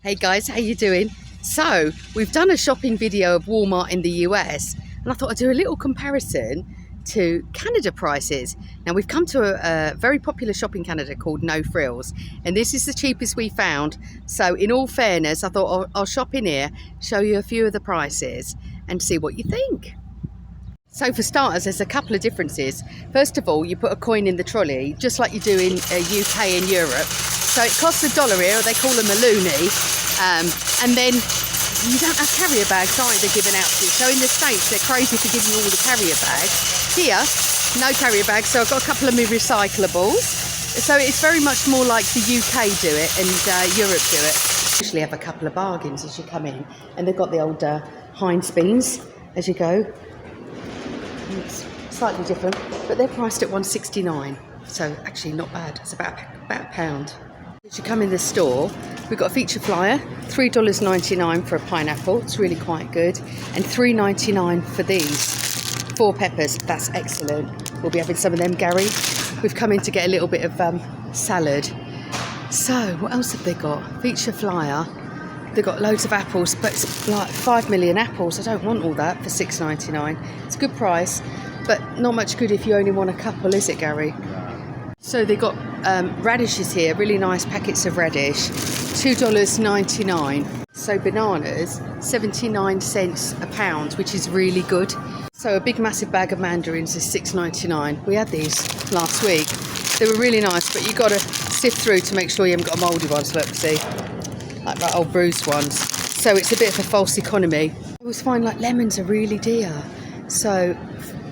Hey guys, how you doing? So, we've done a shopping video of Walmart in the US, and I thought I'd do a little comparison to Canada prices. Now, we've come to a very popular shop in Canada called No Frills, and this is the cheapest we found. So, in all fairness, I thought I'll shop in here, show you a few of the prices, and see what you think. So for starters, there's a couple of differences. First of all, you put a coin in the trolley, just like you do in UK and Europe. So it costs $1 here, or they call them a loonie. And then you don't have carrier bags, aren't they, given out to you? So in the States, they're crazy for giving you all the carrier bags. Here, no carrier bags, so I've got a couple of my recyclables. So it's very much more like the UK do it and Europe do it. Usually have a couple of bargains as you come in, and they've got the old Heinz beans as you go. It's slightly different, but they're priced at $1.69, so actually not bad. It's about a pound. As you come in the store, we've got a feature flyer, $3.99 for a pineapple. It's really quite good, and $3.99 for these 4 peppers. That's excellent. We'll be having some of them, Gary. We've come in to get a little bit of salad. So what else have they got? Feature flyer. They've got loads of apples, but it's like 5 million apples. I don't want all that for $6.99. It's a good price, but not much good if you only want a couple, is it, Gary? So they got radishes here, really nice packets of radish, $2.99. So bananas, 79 cents a pound, which is really good. So a big massive bag of mandarins is $6.99. We had these last week. They were really nice, but you've got to sift through to make sure you haven't got mouldy ones. Look, see? Like that old bruised ones. So it's a bit of a false economy. I always find like lemons are really dear. So,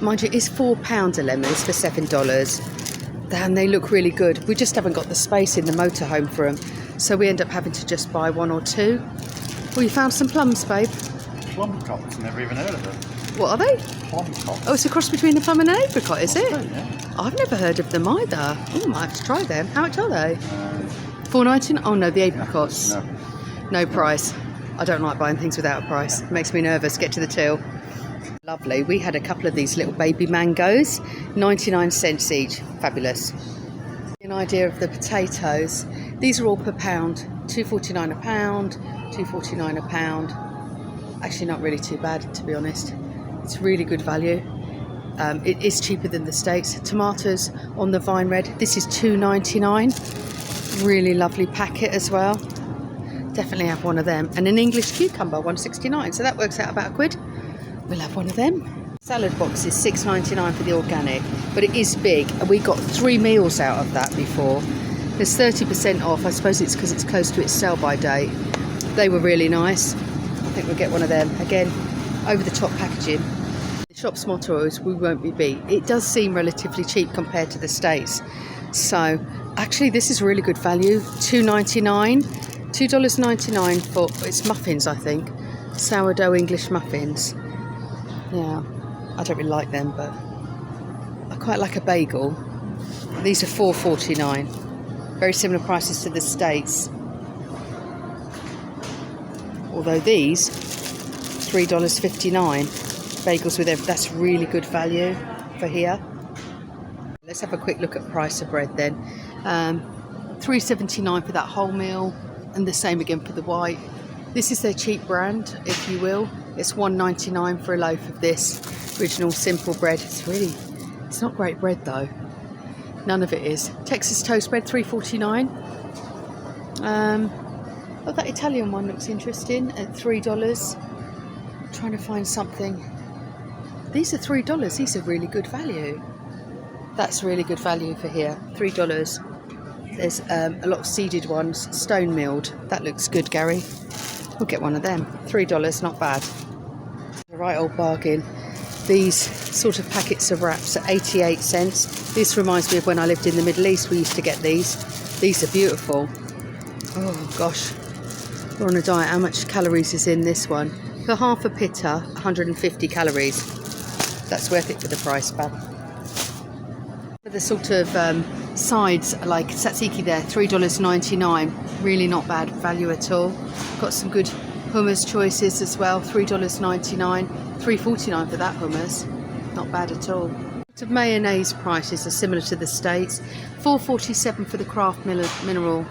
mind you, it's £4 of lemons for $7. And they look really good. We just haven't got the space in the motorhome for them. So we end up having to just buy 1 or 2. Well, you found some plums, babe? Plum cocks, never even heard of them. What are they? Plum cocks. Oh, it's a cross between a plum and an apricot, is it? Yeah. I've never heard of them either. Oh, I might have to try them. How much are they? $4.99? Oh no, the apricots. No price. I don't like buying things without a price. It makes me nervous. Get to the till. Lovely. We had a couple of these little baby mangoes, 99 cents each. Fabulous. An idea of the potatoes. These are all per pound. $2.49 a pound, $2.49 a pound. Actually not really too bad, to be honest. It's really good value. It is cheaper than the States. Tomatoes on the Vine Red. This is $2.99. Really lovely packet as well. Definitely have one of them. And an English cucumber, $1.69. So that works out about £1. We'll have one of them. Salad box is $6.99 for the organic, but it is big, and we got 3 meals out of that before. There's 30% off. I suppose it's because it's close to its sell-by date. They were really nice. I think we'll get one of them. Again, over-the-top packaging. The shop's motto is "we won't be beat." It does seem relatively cheap compared to the States. So actually this is really good value. $2.99 for it's muffins, I think. Sourdough English muffins. Yeah, I don't really like them, but I quite like a bagel. These are $4.49. Very similar prices to the States. Although these, $3.59. Bagels with everything. That's really good value for here. Let's have a quick look at price of bread then. $3.79 for that wholemeal, and the same again for the white. This is their cheap brand, if you will. It's $1.99 for a loaf of this original simple bread. It's not great bread though. None of it is. Texas toast bread, $3.49. Oh, that Italian one looks interesting at $3. Trying to find something. These are $3. These are really good value. That's really good value for here. $3. There's a lot of seeded ones, stone milled. That looks good, Gary. We'll get one of them. $3, not bad. A right old bargain. These sort of packets of wraps are 88 cents. This reminds me of when I lived in the Middle East. We used to get these. These are beautiful. Oh gosh, we're on a diet. How much calories is in this one? For half a pitta, 150 calories. That's worth it for the price, Bab. The sort of sides like tzatziki there, $3.99. Really not bad value at all. Got some good hummus choices as well, $3.99. $3.49 for that hummus. Not bad at all. The mayonnaise prices are similar to the States. $4.47 for the Kraft Miracle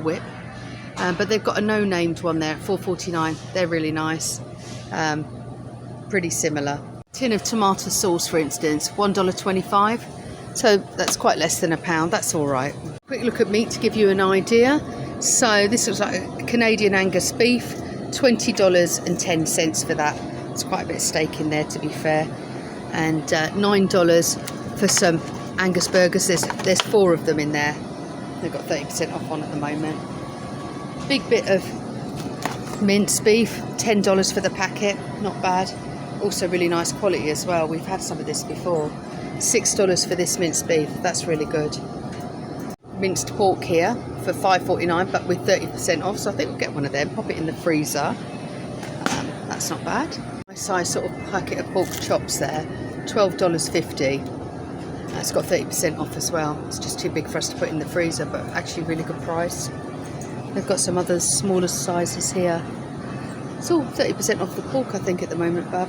Whip. But they've got a no-named one there, $4.49. They're really nice. Pretty similar. Tin of tomato sauce, for instance, $1.25. So that's quite less than £1. That's all right. Quick look at meat to give you an idea. So this looks like a Canadian Angus beef, $20.10 for that. There's quite a bit of steak in there, to be fair. And $9 for some Angus burgers. There's 4 of them in there. They've got 30% off on at the moment. Big bit of minced beef, $10 for the packet. Not bad. Also really nice quality as well. We've had some of this before. $6 for this minced beef. That's really good. Minced pork here for $5.49, but with 30% off. So I think we'll get one of them. Pop it in the freezer. That's not bad. Nice size sort of packet of pork chops there. $12.50. It's got 30% off as well. It's just too big for us to put in the freezer, but actually really good price. They've got some other smaller sizes here. It's all 30% off the pork, I think, at the moment, Bab.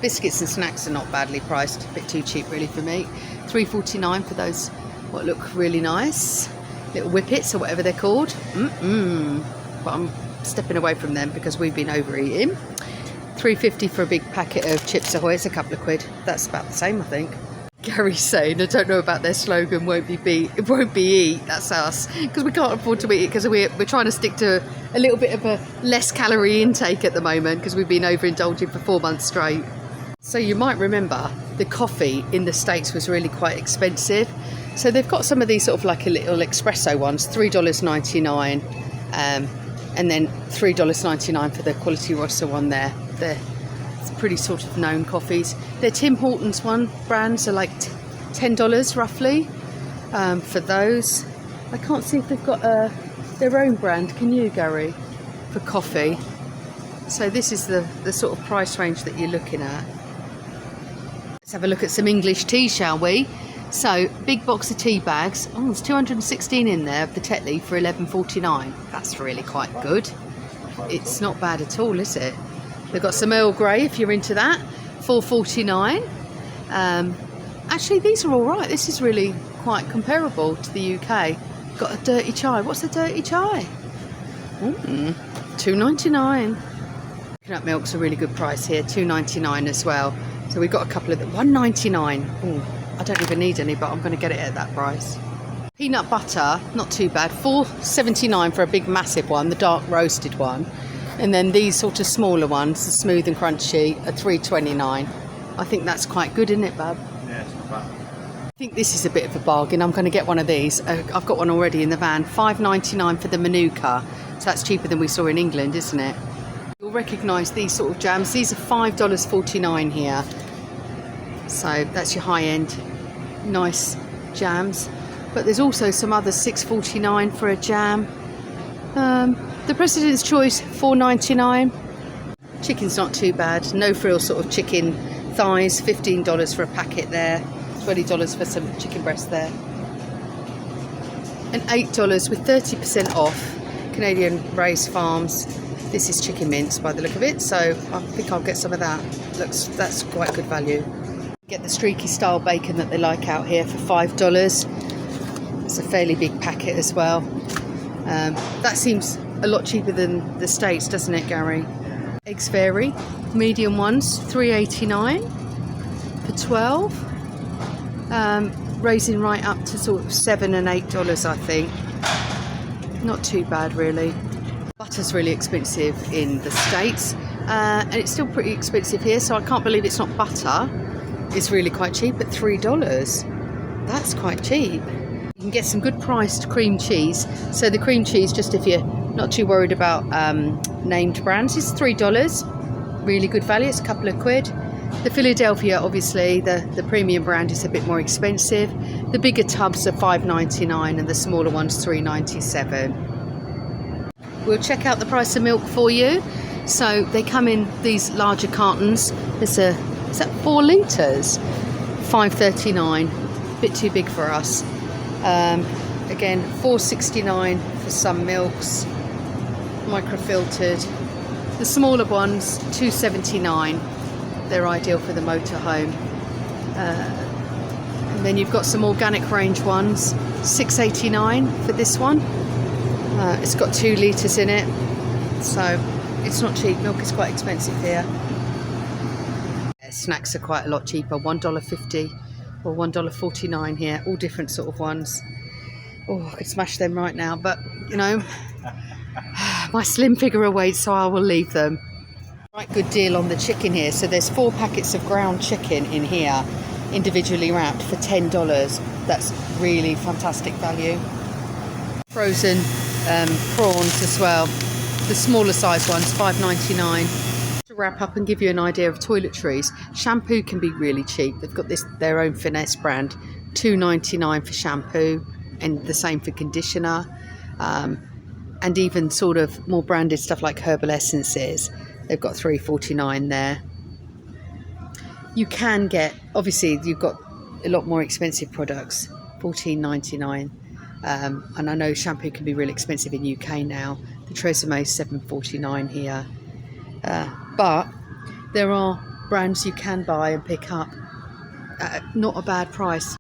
Biscuits and snacks are not badly priced. A bit too cheap, really, for me. $3.49 for those what look really nice. Little whippets or whatever they're called. But I'm stepping away from them because we've been overeating. $3.50 for a big packet of Chips Ahoy. It's a couple of quid. That's about the same, I think. Gary's saying, I don't know about their slogan, won't be eat. That's us, because we can't afford to eat it, because we're trying to stick to a little bit of a less calorie intake at the moment, because we've been overindulging for 4 months straight. So you might remember the coffee in the States was really quite expensive. So they've got some of these sort of like a little espresso ones, $3.99, and then $3.99 for the Quality Rossa one there. They're pretty sort of known coffees. Their Tim Hortons brands are like $10 roughly for those. I can't see if they've got their own brand, can you, Gary, for coffee? So this is the sort of price range that you're looking at. Let's have a look at some English tea, shall we? So big box of tea bags. Oh, there's 216 in there of the Tetley for $11.49. That's really quite good. It's not bad at all, is it? They've got some Earl Grey if you're into that, $4.49. Actually, these are all right. This is really quite comparable to the UK. Got a dirty chai. What's a dirty chai? $2.99. Coconut milk's a really good price here, $2.99 as well. So we've got a couple of them. $1.99. Oh, I don't even need any, but I'm going to get it at that price. Peanut butter, not too bad. $4.79 for a big massive one, the dark roasted one. And then these sort of smaller ones, the smooth and crunchy, are $3.29. I think that's quite good, isn't it, Bab? Yeah, it's not bad. I think this is a bit of a bargain. I'm going to get one of these. I've got one already in the van. $5.99 for the Manuka. So that's cheaper than we saw in England, isn't it? You'll recognise these sort of jams. These are $5.49 here. So that's your high-end, nice jams. But there's also some others, $6.49 for a jam. The President's Choice, $4.99. Chicken's not too bad. No Frills sort of chicken thighs, $15 for a packet there. $20 for some chicken breast there. And $8 with 30% off. Canadian Raised Farms. This is chicken mince by the look of it, so I think I'll get some of that. That's quite good value. Get the streaky style bacon that they like out here for $5. It's a fairly big packet as well. That seems a lot cheaper than the States, doesn't it, Gary? Eggs vary. Medium ones, $3.89 for 12. Raising right up to sort of $7 and $8, I think. Not too bad, really. Butter's really expensive in the States, and it's still pretty expensive here, so I can't believe it's not butter. It's really quite cheap at $3. That's quite cheap. You can get some good priced cream cheese. So the cream cheese, just if you're not too worried about named brands, is $3. Really good value. It's a couple of quid. The Philadelphia, obviously, the premium brand is a bit more expensive. The bigger tubs are $5.99 and the smaller ones $3.97. We'll check out the price of milk for you. So they come in these larger cartons. Is that 4 litres? $5.39. A bit too big for us. Again, $4.69 for some milks, microfiltered. The smaller ones, $2.79. They're ideal for the motorhome. And then you've got some organic range ones, $6.89 for this one. It's got 2 litres in it, so it's not cheap. Milk is quite expensive here. Snacks are quite a lot cheaper, $1.50 or $1.49 here, all different sort of ones. Oh, I could smash them right now, but you know, my slim figure of weight, so I will leave them. Right, good deal on the chicken here. So there's 4 packets of ground chicken in here, individually wrapped for $10. That's really fantastic value. Frozen prawns as well. The smaller size ones, $5.99. To wrap up and give you an idea of toiletries, shampoo can be really cheap. They've got their own Finesse brand, $2.99 for shampoo, and the same for conditioner. And even sort of more branded stuff like herbal essences, they've got $3.49 there. You can get, obviously you've got a lot more expensive products, $14.99. And I know shampoo can be really expensive in UK now. The Tresemme is $7.49 here. But there are brands you can buy and pick up at not a bad price.